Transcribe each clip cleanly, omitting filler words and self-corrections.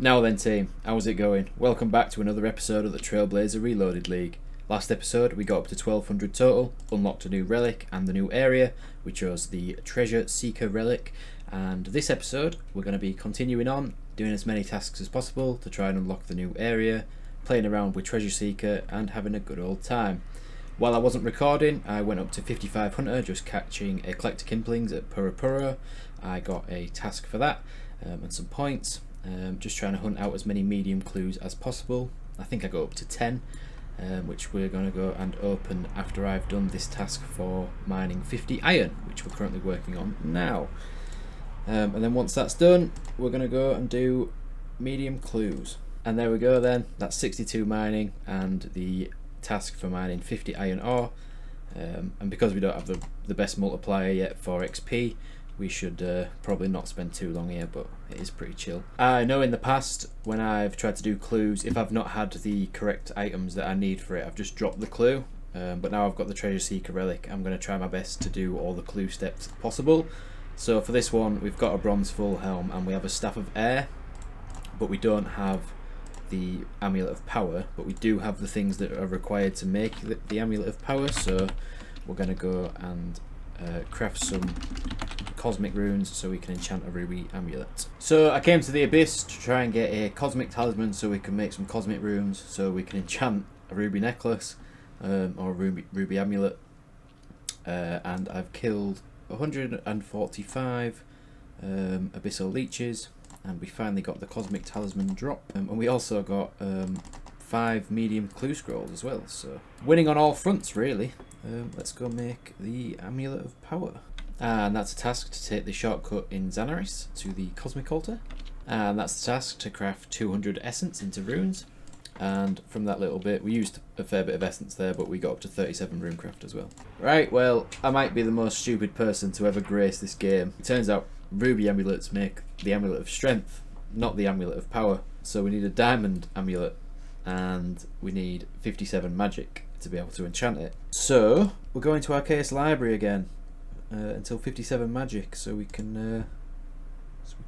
Now then team, how's it going? Welcome back to another episode of the Trailblazer Reloaded League. Last episode we got up to 1200 total, unlocked a new relic and the new area. We chose the Treasure Seeker relic, and this episode we're going to be continuing on, doing as many tasks as possible to try and unlock the new area, playing around with Treasure Seeker and having a good old time. While I wasn't recording, I went up to 55 Hunter just catching a Collector Kimplings at Pura Pura. I got a task for that and some points. Just trying to hunt out as many medium clues as possible. I think I got up to 10, which we're going to go and open after I've done this task for mining 50 iron, which we're currently working on now. And then once that's done, we're going to go and do medium clues. And there we go then, that's 62 mining and the task for mining 50 iron ore. And because we don't have the best multiplier yet for XP, we should probably not spend too long here, but it is pretty chill. I know in the past when I've tried to do clues, if I've not had the correct items that I need for it, I've just dropped the clue. But now I've got the Treasure Seeker relic, I'm going to try my best to do all the clue steps possible. So for this one, we've got a bronze full helm and we have a staff of air, but we don't have the amulet of power, but we do have the things that are required to make the amulet of power. So we're going to go and craft some cosmic runes so we can enchant a ruby amulet. So I came to the abyss to try and get a cosmic talisman so we can make some cosmic runes so we can enchant a ruby necklace or a ruby amulet, and I've killed 145 abyssal leeches, and we finally got the cosmic talisman drop, and we also got 5 medium clue scrolls as well, so winning on all fronts really. Let's go make the amulet of power. And that's a task to take the shortcut in Xanaris to the Cosmic Altar. And that's the task to craft 200 essence into runes. And from that little bit, we used a fair bit of essence there, but we got up to 37 runecraft as well. Right, well, I might be the most stupid person to ever grace this game. It turns out ruby amulets make the amulet of strength, not the amulet of power. So we need a diamond amulet, and we need 57 magic to be able to enchant it. So we're going to Arceuus Library again. Until 57 magic, so we can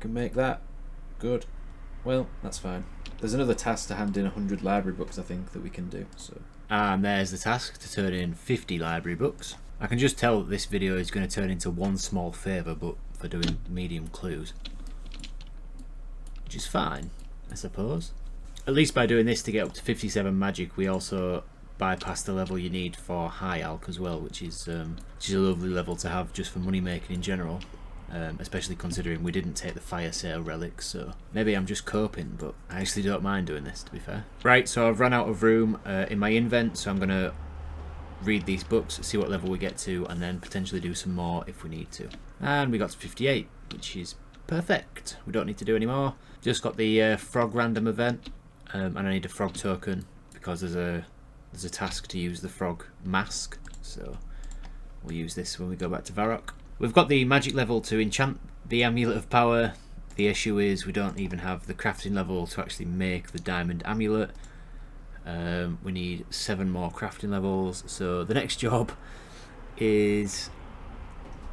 make that. Good. Well, that's fine. There's another task to hand in 100 library books, I think, that we can do. So. And there's the task to turn in 50 library books. I can just tell that this video is going to turn into one small favour, but for doing medium clues, which is fine, I suppose. At least by doing this to get up to 57 magic, we also bypass the level you need for high alch as well, which is a lovely level to have just for money making in general, especially considering we didn't take the fire sale relic. So maybe I'm just coping, but I actually don't mind doing this, to be fair. Right, so I've run out of room in my invent, so I'm gonna read these books, see what level we get to, and then potentially do some more if we need to. And we got to 58, which is perfect. We don't need to do any more. Just got the frog random event, and I need a frog token because there's a task to use the frog mask, so we'll use this when we go back to Varrock. We've got the magic level to enchant the amulet of power. The issue is we don't even have the crafting level to actually make the diamond amulet. We need 7 more crafting levels, so the next job is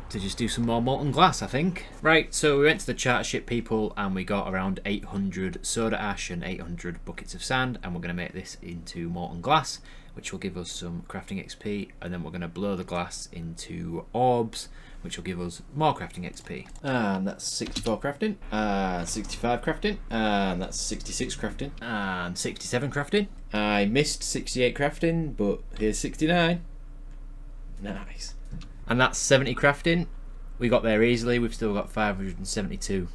to just do some more molten glass, I think. Right, so we went to the charter ship people and we got around 800 soda ash and 800 buckets of sand, and we're going to make this into molten glass, which will give us some crafting XP, and then we're going to blow the glass into orbs, which will give us more crafting XP. And that's 64 crafting, and 65 crafting, and that's 66 crafting, and 67 crafting. I missed 68 crafting, but here's 69. Nice. And that's 70 crafting. We got there easily. We've still got 572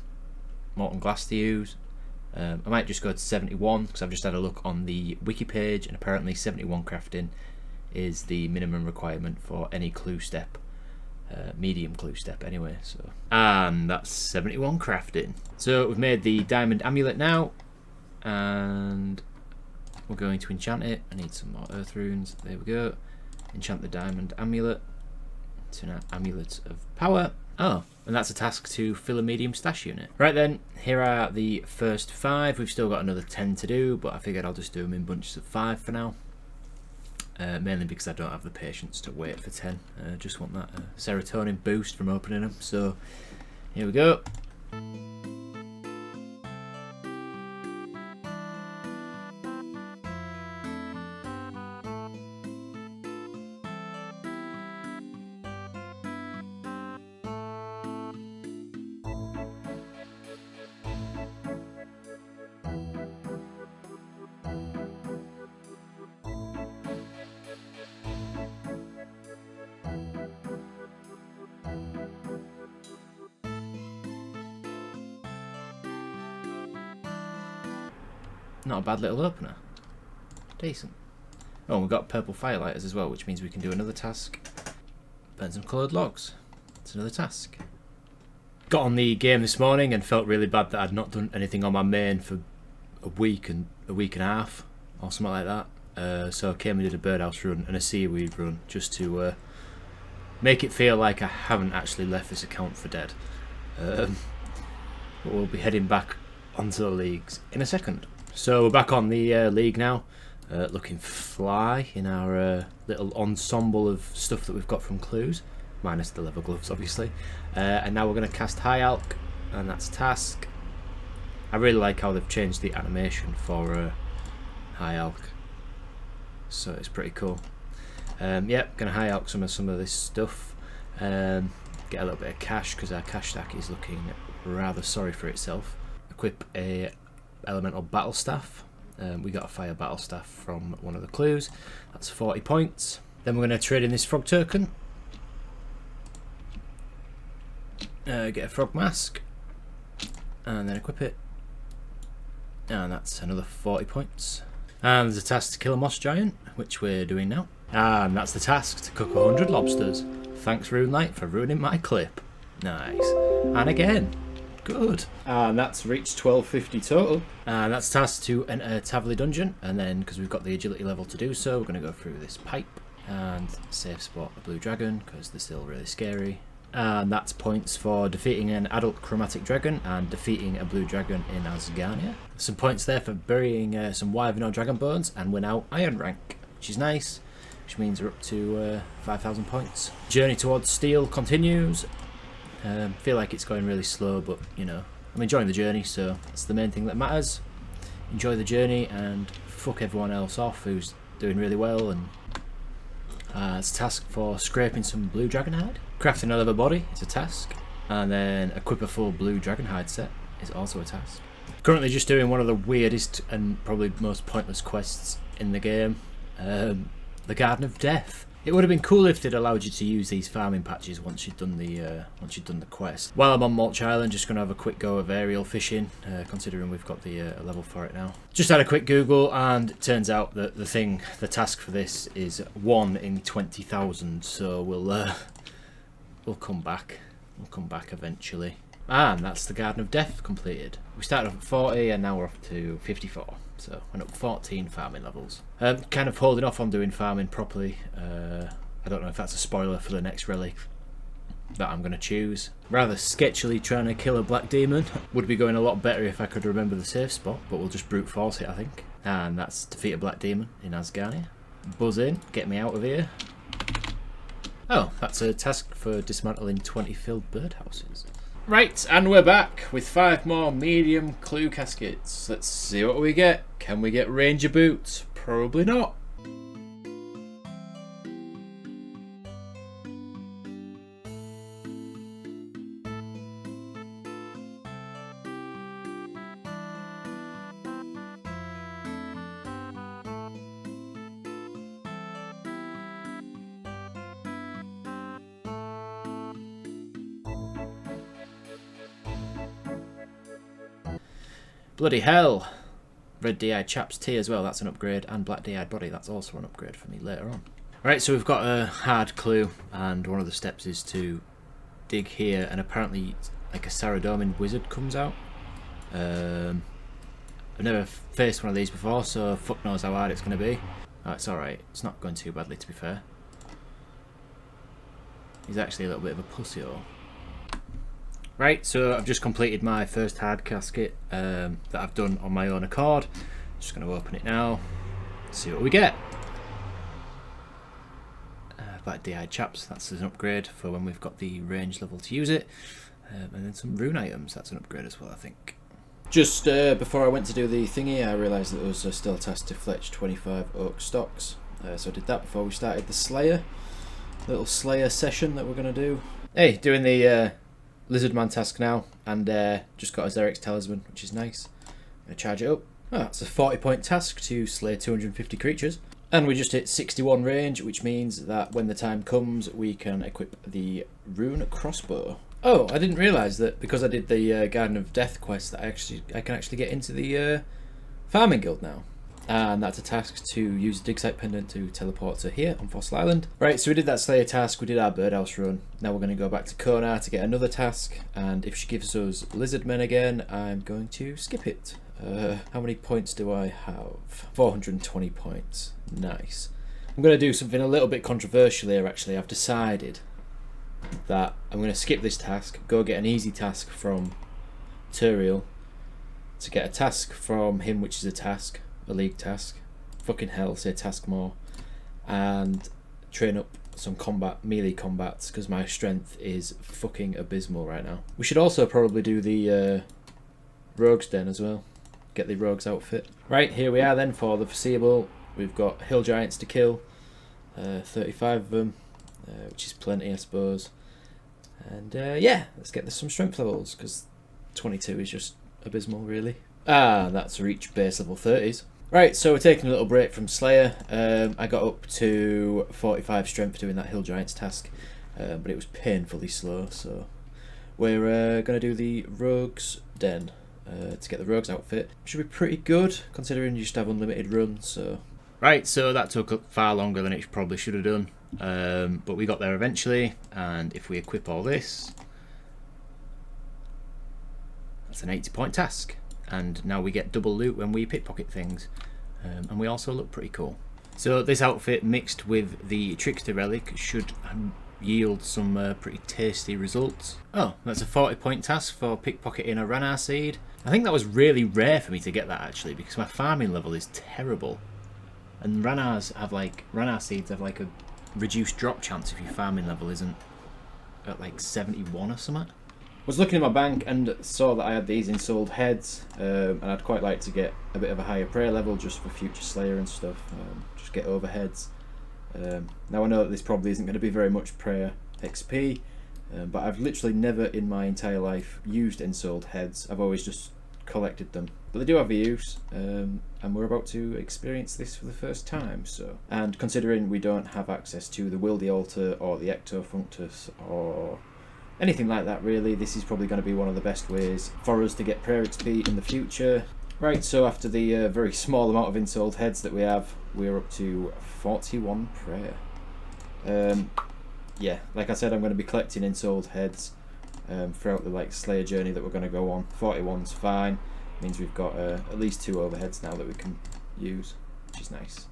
molten glass to use. I might just go to 71 because I've just had a look on the wiki page, and apparently 71 crafting is the minimum requirement for any clue step, medium clue step anyway. So, and that's 71 crafting. So we've made the diamond amulet now, and we're going to enchant it. I need some more earth runes. There we go. Enchant the diamond amulet. It's an amulet of power. Oh, and that's a task to fill a medium stash unit. Right then, here are the first 5. We've still got another 10 to do, but I figured I'll just do them in bunches of 5 for now. Mainly because I don't have the patience to wait for 10. Just want that serotonin boost from opening them. So here we go. Not a bad little opener. Decent. Oh, and we've got purple firelighters as well, which means we can do another task. Burn some coloured logs. It's another task. Got on the game this morning and felt really bad that I'd not done anything on my main for a week and a half or something like that. So I came and did a birdhouse run and a seaweed run just to make it feel like I haven't actually left this account for dead. But we'll be heading back onto the leagues in a second. So we're back on the league now, looking fly in our little ensemble of stuff that we've got from clues, minus the leather gloves obviously. And now we're going to cast High Alk, and that's task. I really like how they've changed the animation for High Alk, so it's pretty cool. Yep, going to High Alk some of this stuff, get a little bit of cash because our cash stack is looking rather sorry for itself. Equip a elemental battle staff. We got a fire battle staff from one of the clues. That's 40 points. Then we're going to trade in this frog token. Get a frog mask. And then equip it. And that's another 40 points. And there's a task to kill a moss giant, which we're doing now. And that's the task to cook 100 lobsters. Thanks Runelight for ruining my clip. Nice. And again. Good. And that's reached 1250 total. And that's tasked to enter Tavily Dungeon. And then, because we've got the agility level to do so, we're going to go through this pipe and safe spot a blue dragon because they're still really scary. And that's points for defeating an adult chromatic dragon and defeating a blue dragon in Asgarnia. Some points there for burying some wyvern or dragon bones, and we're now iron rank, which is nice, which means we're up to 5,000 points. Journey towards steel continues. Feel like it's going really slow, but you know, I'm enjoying the journey, so that's the main thing that matters. Enjoy the journey and fuck everyone else off who's doing really well. And it's a task for scraping some blue dragon hide. Crafting a leather body is a task, and then equip a full blue dragon hide set is also a task. Currently just doing one of the weirdest and probably most pointless quests in the game, the Garden of Death. It would have been cool if they'd allowed you to use these farming patches once you'd done the quest. While I'm on Mulch Island, just going to have a quick go of aerial fishing, considering we've got the level for it now. Just had a quick Google, and it turns out that the task for this is 1 in 20,000. So we'll come back. We'll come back eventually. And that's the Garden of Death completed. We started off at 40 and now we're off to 54. So went up 14 farming levels. Kind of holding off on doing farming properly. I don't know if that's a spoiler for the next relic that I'm going to choose. Rather sketchily trying to kill a black demon. Would be going a lot better if I could remember the safe spot, but we'll just brute force it, I think. And that's defeat a black demon in Asgarnia. Buzz in, get me out of here. Oh, that's a task for dismantling 20 filled birdhouses. Right, and we're back with 5 more medium clue caskets. Let's see what we get. Can we get ranger boots? Probably not. Bloody hell! Red D-eyed chaps tea as well, that's an upgrade, and black D-eyed body, that's also an upgrade for me later on. Right, so we've got a hard clue, and one of the steps is to dig here, and apparently like a Saradomin wizard comes out. I've never faced one of these before, so fuck knows how hard it's going to be. Oh, it's alright, it's not going too badly to be fair. He's actually a little bit of a pussy-o. Right, so I've just completed my first hard casket that I've done on my own accord. Just going to open it now, see what we get. Black D-eyed chaps, that's an upgrade for when we've got the range level to use it. And then some rune items, that's an upgrade as well, I think. Just before I went to do the thingy, I realised that there was still a task to fletch 25 oak stocks. So I did that before we started the Slayer. Little Slayer session that we're going to do. Hey, doing the Lizardman task now, and just got a Xeric's Talisman, which is nice. I'm going to charge it up. Oh, it's a 40-point task to slay 250 creatures. And we just hit 61 range, which means that when the time comes, we can equip the rune crossbow. Oh, I didn't realise that because I did the Garden of Death quest that I can actually get into the farming guild now. And that's a task to use a dig site pendant to teleport to here on Fossil Island. Right, so we did that Slayer task, we did our birdhouse run. Now we're going to go back to Kona to get another task, and if she gives us lizard men again, I'm going to skip it. How many points do I have? 420 points. Nice. I'm going to do something a little bit controversial here actually. I've decided that I'm going to skip this task, go get an easy task from Turiel, to get a task from him which is a league task, fucking hell, say task more, and train up some melee combats because my strength is fucking abysmal right now. We should also probably do the rogues den as well, get the rogues outfit. Right, here we are then for the foreseeable. We've got hill giants to kill, 35 of them, which is plenty I suppose, and yeah, let's get some strength levels because 22 is just abysmal really. That's reached base level 30s. Right, so we're taking a little break from Slayer. I got up to 45 strength doing that Hill Giants task, but it was painfully slow, so we're going to do the Rogues Den to get the Rogues outfit. Should be pretty good, considering you just have unlimited runs, so... Right, so that took far longer than it probably should have done, but we got there eventually, and if we equip all this, that's an 80-point task. And now we get double loot when we pickpocket things, and we also look pretty cool. So this outfit mixed with the Trickster Relic should yield some pretty tasty results. Oh, that's a 40-point task for pickpocketing a Ranar seed. I think that was really rare for me to get that actually, because my farming level is terrible, and Ranar seeds have like a reduced drop chance if your farming level isn't at like 71 or something. Was looking in my bank and saw that I had these ensouled heads, and I'd quite like to get a bit of a higher prayer level just for future Slayer and stuff, just get overheads. Now I know that this probably isn't going to be very much prayer XP, but I've literally never in my entire life used ensouled heads. I've always just collected them, but they do have a use, and we're about to experience this for the first time. So, and considering we don't have access to the Wildy Altar or the Ectofunctus or anything like that really, this is probably going to be one of the best ways for us to get prayer XP in the future. Right, so after the very small amount of ensouled heads that we have, we're up to 41 prayer. Yeah, like I said, I'm going to be collecting ensouled heads throughout the Slayer journey that we're going to go on. 41's fine, means we've got at least 2 overheads now that we can use, which is nice.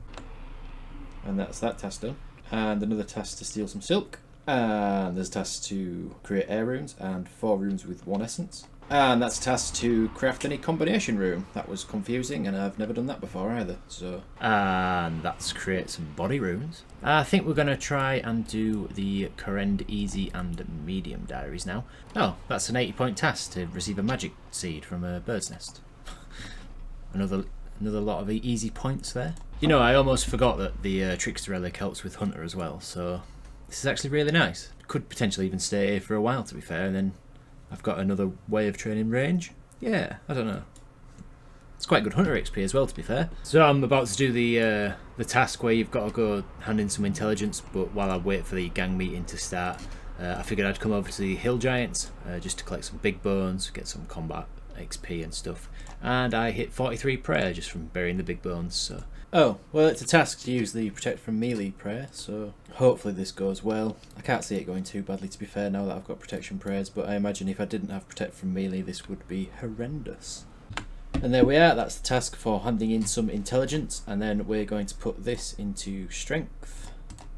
And that's that task done. And another task to steal some silk. And there's a task to create air runes and 4 runes with 1 essence. And that's a task to craft any combination rune. That was confusing and I've never done that before either. So, and that's create some body runes. I think we're going to try and do the Corrend Easy and Medium diaries now. Oh, that's an 80-point task to receive a magic seed from a bird's nest. Another lot of easy points there. You know, I almost forgot that the Trickster Relic helps with Hunter as well, so this is actually really nice. Could potentially even stay here for a while, to be fair, and then I've got another way of training range. Yeah, I don't know. It's quite good Hunter XP as well, to be fair. So I'm about to do the task where you've got to go hand in some intelligence, but while I wait for the gang meeting to start, I figured I'd come over to the Hill Giants just to collect some big bones, get some combat XP and stuff. And I hit 43 prayer just from burying the big bones, so... Oh, well, it's a task to use the Protect from Melee prayer, so hopefully this goes well. I can't see it going too badly, to be fair, now that I've got protection prayers, but I imagine if I didn't have Protect from Melee, this would be horrendous. And there we are, that's the task for handing in some intelligence, and then we're going to put this into strength.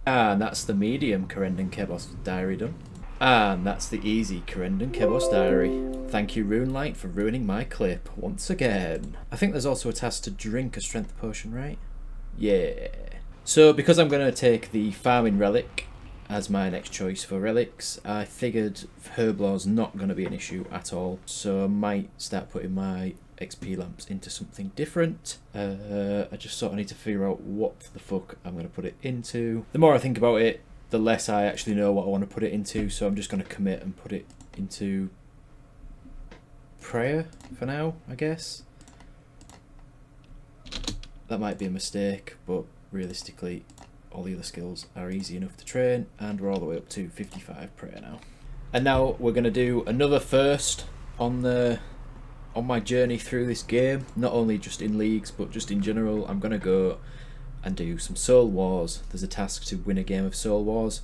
And that's the medium Corendon Kebos diary done. And that's the easy Corendon Kebos diary. Thank you, Runelight, for ruining my clip once again. I think there's also a task to drink a strength potion, right? Yeah. So because I'm going to take the farming relic as my next choice for relics, I figured Herblaw's not going to be an issue at all. So I might start putting my XP lamps into something different. I just sort of need to figure out what the fuck I'm going to put it into. The more I think about it, the less I actually know what I want to put it into, so I'm just going to commit and put it into prayer for now, I guess. That might be a mistake, but realistically all the other skills are easy enough to train, and we're all the way up to 55 prayer now. And now we're going to do another first on on my journey through this game, not only just in leagues but just in general, I'm gonna go and do some Soul Wars. There's a task to win a game of Soul Wars.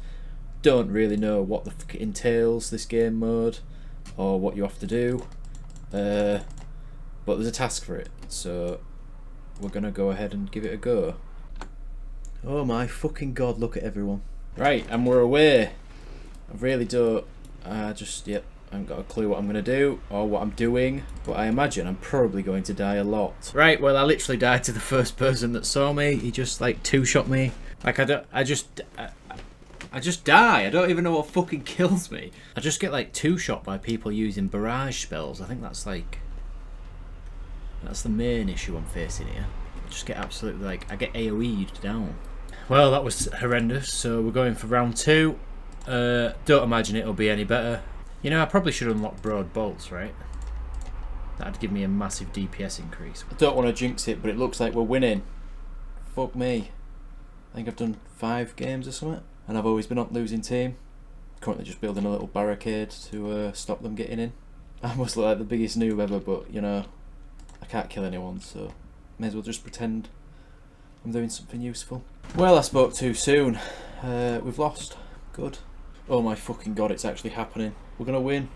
Don't really know what the fuck it entails, this game mode, or what you have to do, but there's a task for it, so we're gonna go ahead and give it a go. Oh my fucking god, look at everyone. Right, and we're away. I really don't, yep, I haven't got a clue what I'm going to do or what I'm doing, but I imagine I'm probably going to die a lot. Right, well, I literally died to the first person that saw me. He just, like, two-shot me. Like, I just die. I don't even know what fucking kills me. I just get, like, two-shot by people using barrage spells. I think that's, like, that's the main issue I'm facing here. I just get absolutely, like, I get AoE'd down. Well, that was horrendous, so we're going for round 2. Don't imagine it'll be any better. You know, I probably should unlock broad bolts, right? That'd give me a massive DPS increase. I don't want to jinx it, but it looks like we're winning. Fuck me. I think I've done 5 games or something, and I've always been on losing team. Currently just building a little barricade to stop them getting in. I must look like the biggest noob ever, but, you know, I can't kill anyone, so may as well just pretend I'm doing something useful. Well, I spoke too soon. We've lost. Good. Oh my fucking god, it's actually happening. We're gonna win.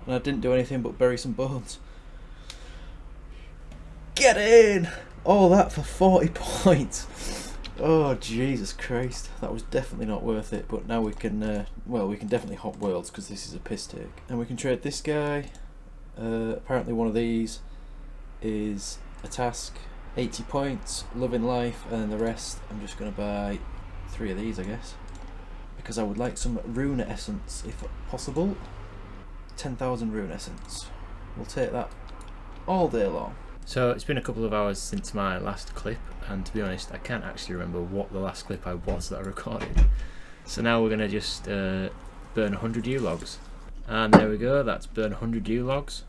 And I didn't do anything but bury some bones. Get in! All that for 40 points. Oh, Jesus Christ. That was definitely not worth it. But now we can, well, we can definitely hop worlds because this is a piss take. And we can trade this guy. Apparently one of these is a task. 80 points, loving life, and then the rest I'm just going to buy 3 of these, I guess. Because I would like some rune essence, if possible. 10,000 rune essence. We'll take that all day long. So it's been a couple of hours since my last clip, and to be honest, I can't actually remember what the last clip I was that I recorded. So now we're going to just burn 100 U logs. And there we go, that's burn 100 U logs.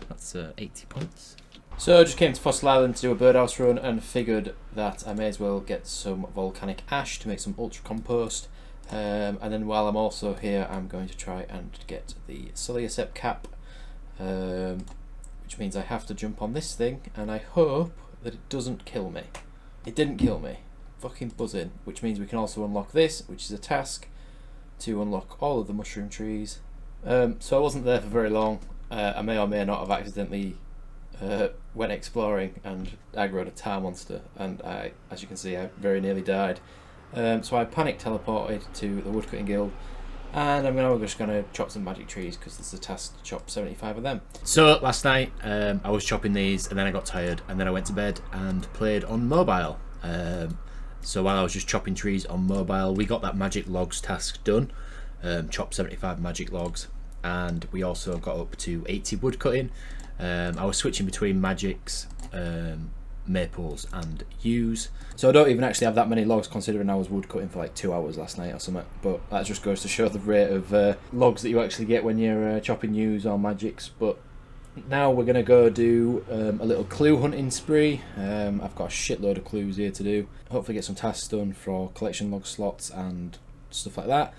That's 80 points. So I just came to Fossil Island to do a birdhouse run and figured that I may as well get some volcanic ash to make some ultra compost. And then while I'm also here, I'm going to try and get the Celiosept cap, which means I have to jump on this thing, and I hope that it doesn't kill me. It didn't kill me. Fucking buzzing. Which means we can also unlock this, which is a task to unlock all of the mushroom trees. So I wasn't there for very long. I may or may not have accidentally went exploring and aggroed a tar monster, and I, as you can see, I very nearly died. So I panic teleported to the woodcutting guild, and I'm just going to chop some magic trees because there's a task to chop 75 of them. So last night I was chopping these, and then I got tired, and then I went to bed and played on mobile. So while I was just chopping trees on mobile, we got that magic logs task done. Chopped 75 magic logs, and we also got up to 80 woodcutting. I was switching between magics, maples and yews, so I don't even actually have that many logs considering I was woodcutting for like 2 hours last night or something, but that just goes to show the rate of logs that you actually get when you're chopping yews or magics. But now we're going to go do a little clue hunting spree. I've got a shitload of clues here to do, hopefully get some tasks done for collection log slots and stuff like that,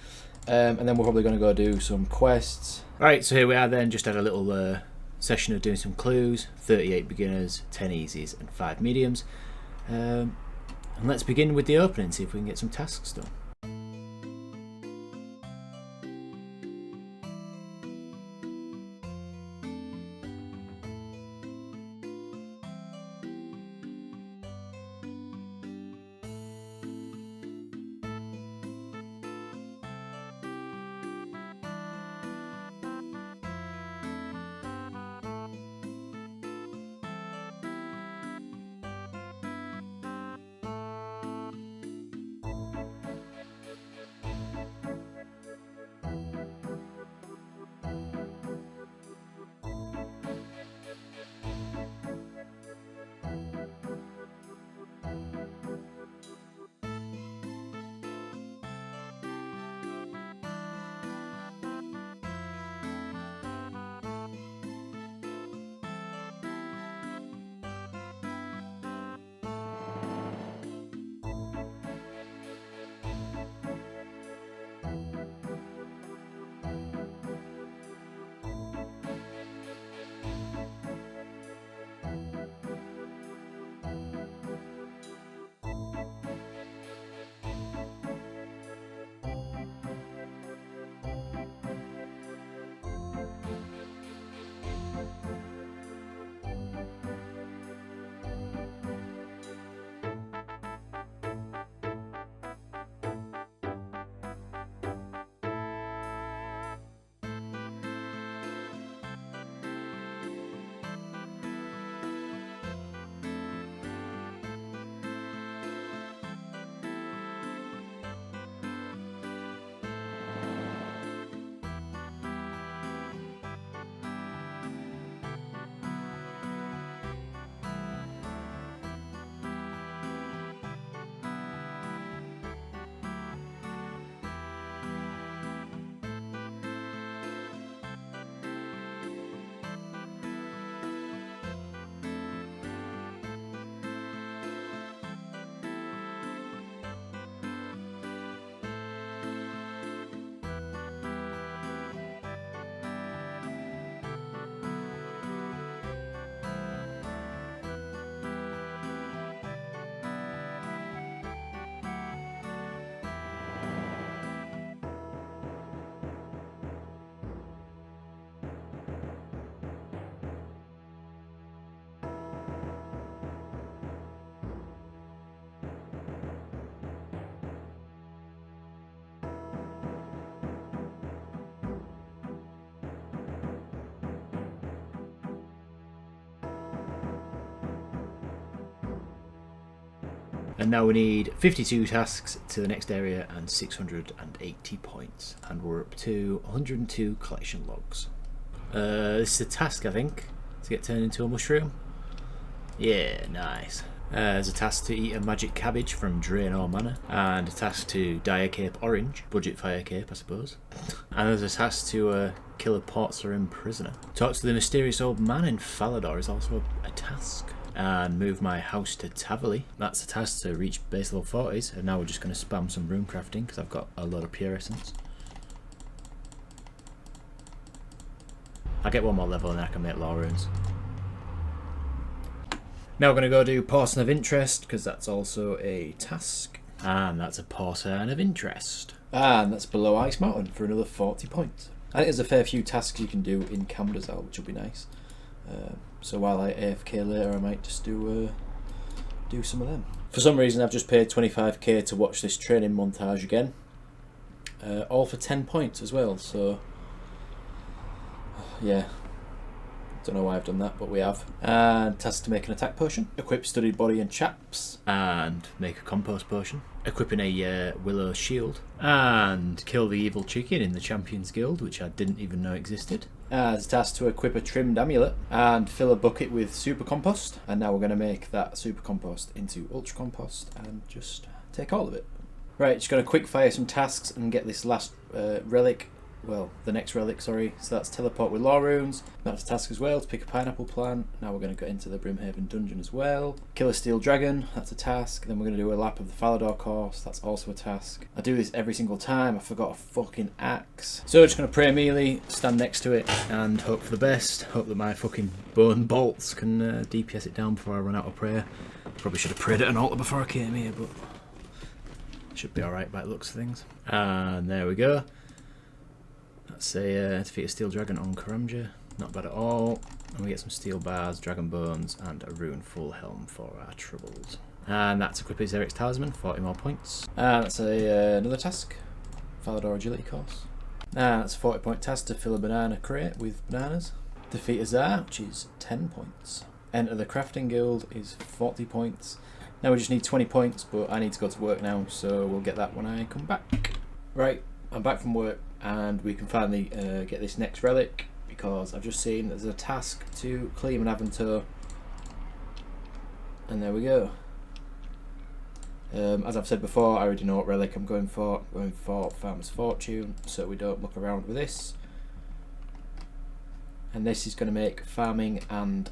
and then we're probably going to go do some quests. Right, so here we are then, just had a little session of doing some clues, 38 beginners, 10 easies and 5 mediums, and let's begin with the opening, see if we can get some tasks done. And now we need 52 tasks to the next area and 680 points. And we're up to 102 collection logs. This is a task, I think, to get turned into a mushroom. Yeah, nice. There's a task to eat a magic cabbage from Draenor Manor, and a task to dye a cape orange, budget fire cape I suppose. And there's a task to kill a Portsarim prisoner. Talk to the mysterious old man in Falador is also a task. And move my house to Tavali. That's a task to reach base level 40s, and now we're just going to spam some rune crafting because I've got a lot of pure essence. I'll get one more level and then I can make law runes. Now we're going to go do Porcelain of Interest because that's also a task. And that's a Porcelain of Interest. And that's below Ice Mountain for another 40 points. I think there's a fair few tasks you can do in Camdersal, which will be nice. So while I AFK later, I might just do some of them. For some reason, I've just paid 25k to watch this training montage again. All for 10 points as well, so yeah. Don't know why I've done that, but we have. And task to make an attack potion. Equip studied body and chaps. And make a compost potion. Equipping a willow shield. And kill the evil chicken in the Champions Guild, which I didn't even know existed. As a task to equip a trimmed amulet and fill a bucket with super compost. And now we're going to make that super compost into ultra compost and just take all of it. Right, just going to quick fire some tasks and get this last relic. Well, the next relic, sorry. So that's teleport with law runes. That's a task as well, to pick a pineapple plant. Now we're going to go into the Brimhaven dungeon as well. Kill a steel dragon, that's a task. Then we're going to do a lap of the Falador course, that's also a task. I do this every single time, I forgot a fucking axe. So just going to pray melee, stand next to it, and hope for the best. Hope that my fucking bone bolts can DPS it down before I run out of prayer. Probably should have prayed at an altar before I came here, but should be alright by the looks of things. And there we go. That's a defeat a steel dragon on Karamja, not bad at all. And we get some steel bars, dragon bones, and a rune full helm for our troubles. And that's equip his Eric's talisman, 40 more points. And that's another task, Falador agility course. And that's a 40 point task to fill a banana crate with bananas. Defeat a Tsar, which is 10 points. Enter the crafting guild is 40 points. Now we just need 20 points, but I need to go to work now, so we'll get that when I come back. Right, I'm back from work. And we can finally get this next relic because I've just seen there's a task to claim an Aventur, and there we go. As I've said before, I already know what relic I'm going for. I'm going for Farmer's Fortune, so we don't muck around with this. And this is going to make farming and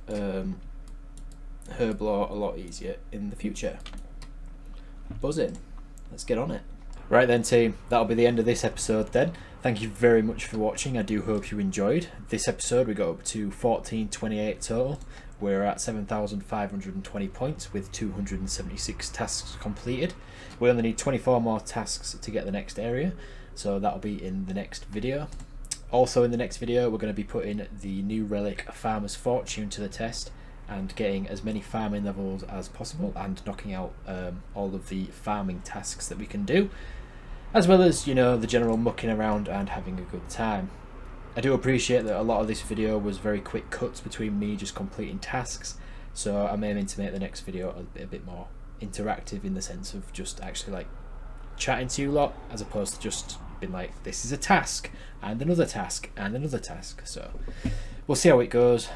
herb lore a lot easier in the future. Buzzing. Let's get on it. Right then team, that'll be the end of this episode then. Thank you very much for watching, I do hope you enjoyed. This episode we got up to 1428 total. We're at 7,520 points with 276 tasks completed. We only need 24 more tasks to get the next area, so that'll be in the next video. Also in the next video we're going to be putting the new relic Farmer's Fortune to the test and getting as many farming levels as possible and knocking out all of the farming tasks that we can do, as well as, you know, the general mucking around and having a good time. I do appreciate that a lot of this video was very quick cuts between me just completing tasks, so I'm aiming to make the next video a bit more interactive in the sense of just actually like chatting to you lot, as opposed to just being like, this is a task and another task and another task. So we'll see how it goes.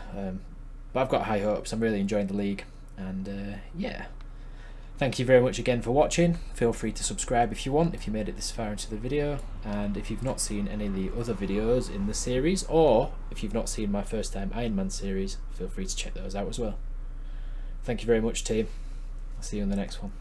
But I've got high hopes. I'm really enjoying the league, and yeah. Thank you very much again for watching. Feel free to subscribe if you want, if you made it this far into the video, and if you've not seen any of the other videos in the series, or if you've not seen my first time Iron Man series, feel free to check those out as well. Thank you very much team. I'll see you in the next one.